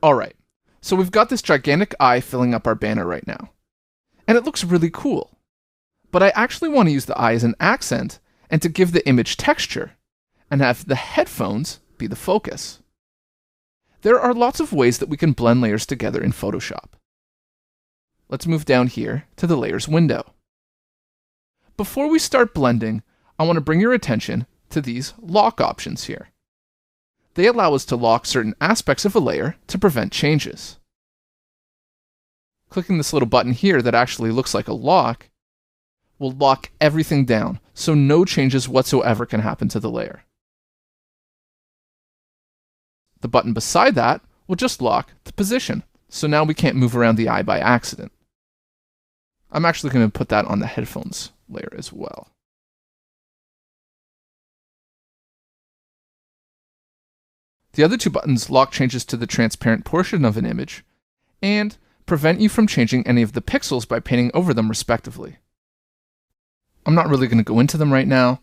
Alright, so we've got this gigantic eye filling up our banner right now. And it looks really cool. But I actually want to use the eye as an accent and to give the image texture, and have the headphones be the focus. There are lots of ways that we can blend layers together in Photoshop. Let's move down here to the Layers window. Before we start blending, I want to bring your attention to these lock options here. They allow us to lock certain aspects of a layer to prevent changes. Clicking this little button here that actually looks like a lock will lock everything down, so no changes whatsoever can happen to the layer. The button beside that will just lock the position, so now we can't move around the eye by accident. I'm actually going to put that on the headphones layer as well. The other two buttons lock changes to the transparent portion of an image and prevent you from changing any of the pixels by painting over them respectively. I'm not really going to go into them right now,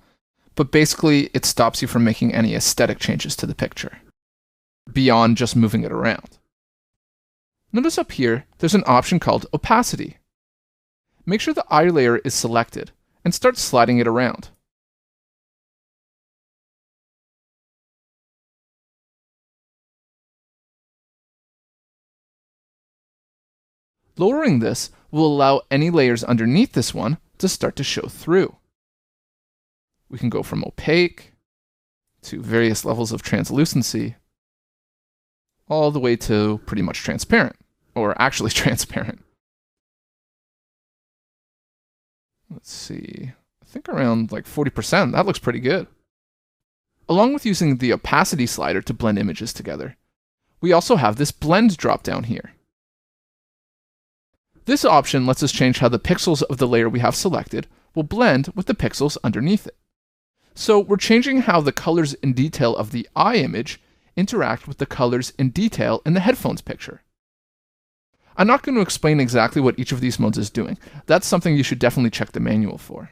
but basically it stops you from making any aesthetic changes to the picture, beyond just moving it around. Notice up here, there's an option called opacity. Make sure the eye layer is selected and start sliding it around. Lowering this will allow any layers underneath this one to start to show through. We can go from opaque to various levels of translucency, all the way to pretty much transparent, or actually transparent. Let's see, I think around like 40%, that looks pretty good. Along with using the opacity slider to blend images together, we also have this blend drop down here. This option lets us change how the pixels of the layer we have selected will blend with the pixels underneath it. So we're changing how the colors in detail of the eye image interact with the colors in detail in the headphones picture. I'm not going to explain exactly what each of these modes is doing. That's something you should definitely check the manual for.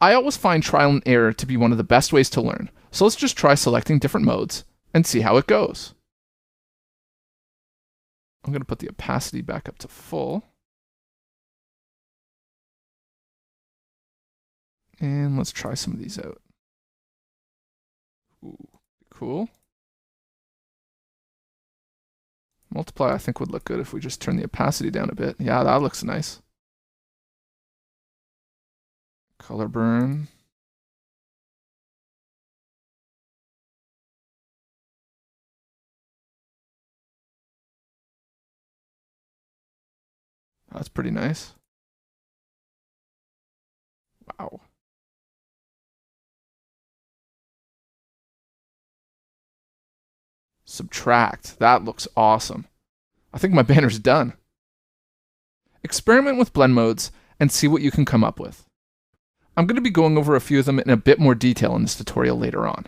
I always find trial and error to be one of the best ways to learn, so let's just try selecting different modes and see how it goes. I'm going to put the opacity back up to full. And let's try some of these out. Ooh, cool. Multiply I think would look good if we just turn the opacity down a bit. Yeah, that looks nice. Color burn. That's pretty nice. Wow. Subtract. That looks awesome. I think my banner's done. Experiment with blend modes and see what you can come up with. I'm going to be going over a few of them in a bit more detail in this tutorial later on.